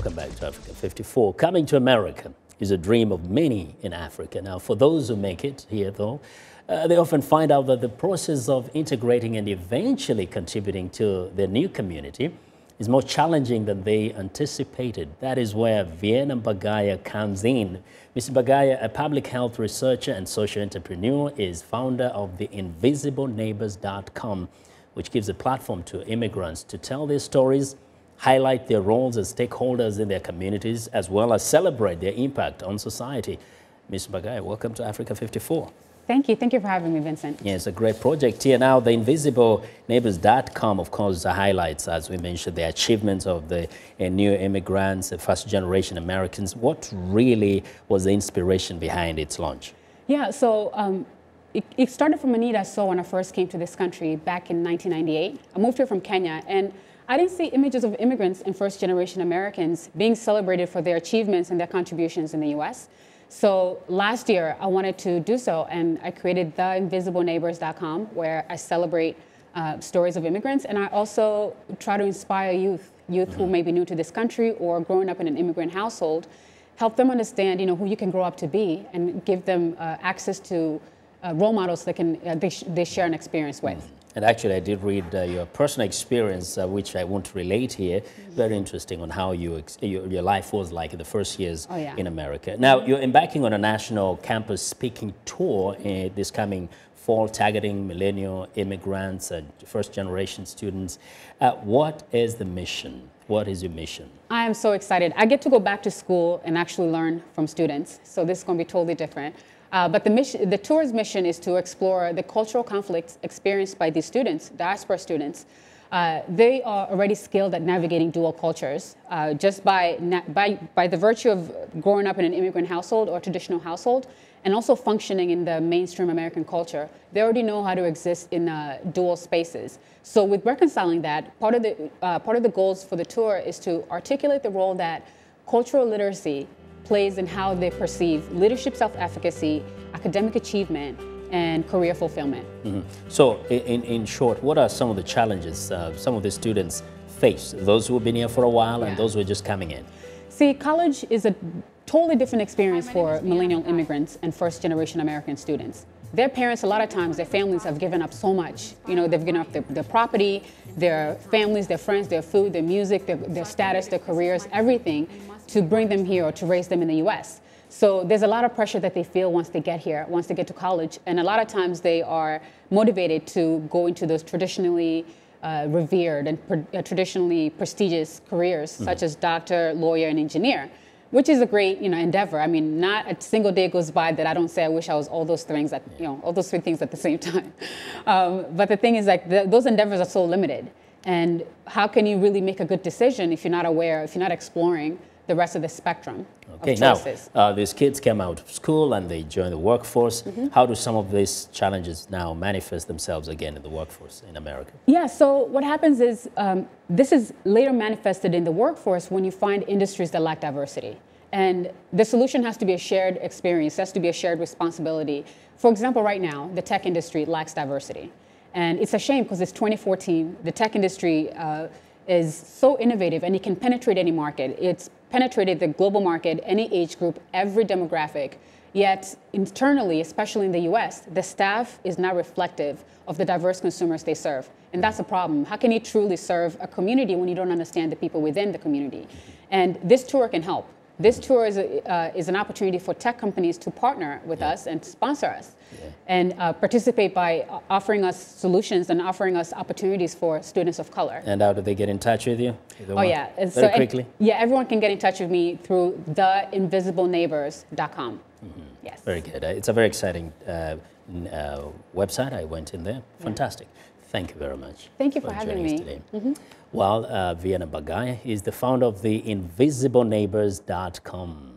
Welcome back to Africa 54. Coming to America is a dream of many in Africa. Now, for those who make it here, though, they often find out that the process of integrating and eventually contributing to their new community is more challenging than they anticipated. That is where Vienna Mbagaya comes in. Mr. Mbagaya, a public health researcher and social entrepreneur, is founder of the InvisibleNeighbors.com, which gives a platform to immigrants to tell their stories, highlight their roles as stakeholders in their communities, as well as celebrate their impact on society. Ms. Mbagaya, welcome to Africa 54. Thank you. Thank you for having me, Vincent. Yeah, it's a great project here. Now, the InvisibleNeighbors.com, of course, highlights, as we mentioned, the achievements of the new immigrants, the first-generation Americans. What really was the inspiration behind its launch? Yeah, so it started from a need I saw when I first came to this country back in 1998. I moved here from Kenya, and I didn't see images of immigrants and first-generation Americans being celebrated for their achievements and their contributions in the U.S. So last year, I wanted to do so, and I created the InvisibleNeighbors.com, where I celebrate stories of immigrants, and I also try to inspire youth who may be new to this country or growing up in an immigrant household, help them understand, who you can grow up to be, and give them access to role models that they share an experience with. And actually, I did read your personal experience, which I won't relate here. Very interesting on how your life was like in the first years in America. Now, you're embarking on a national campus speaking tour this coming fall, targeting millennial immigrants and first-generation students. What is the mission? What is your mission? I am so excited. I get to go back to school and actually learn from students. So this is going to be totally different. But the tour's mission is to explore the cultural conflicts experienced by these students, diaspora students. They are already skilled at navigating dual cultures just by the virtue of growing up in an immigrant household or traditional household, and also functioning in the mainstream American culture. They already know how to exist in dual spaces. So with reconciling that, part of the goals for the tour is to articulate the role that cultural literacy plays in how they perceive leadership, self-efficacy, academic achievement, and career fulfillment. So in short, what are some of the challenges some of the students face, those who have been here for a while and those who are just coming in? See, college is a totally different experience for millennial immigrants and first-generation American students. Their parents, a lot of times, their families have given up so much. They've given up their property, their families, their friends, their food, their music, their status, their careers, everything, to bring them here or to raise them in the U.S. So there's a lot of pressure that they feel once they get here, once they get to college. And a lot of times they are motivated to go into those traditionally revered and traditionally prestigious careers, such as doctor, lawyer, and engineer, which is a great endeavor. I mean, not a single day goes by that I don't say I wish I was all those things all those three things at the same time. But the thing is, those endeavors are so limited. And how can you really make a good decision if you're not aware, if you're not exploring the rest of the spectrum of choices? Now, these kids came out of school and they joined the workforce. How do some of these challenges now manifest themselves again in the workforce in America? Yeah, so what happens is this is later manifested in the workforce when you find industries that lack diversity. And the solution has to be a shared experience, has to be a shared responsibility. For example, right now, the tech industry lacks diversity. And it's a shame because it's 2014, the tech industry is so innovative and it can penetrate any market. It's penetrated the global market, any age group, every demographic. Yet internally, especially in the US, the staff is not reflective of the diverse consumers they serve. And that's a problem. How can you truly serve a community when you don't understand the people within the community? And this tour can help. This tour is an opportunity for tech companies to partner with us and sponsor us and participate by offering us solutions and offering us opportunities for students of color. And how do they get in touch with you? Very quickly? Yeah, everyone can get in touch with me through the InvisibleNeighbors.com. Yes. Very good. It's a very exciting website. I went in there. Fantastic. Thank you very much. Thank you for having me. Today. Well, Vienna Mbagaya is the founder of the InvisibleNeighbors.com.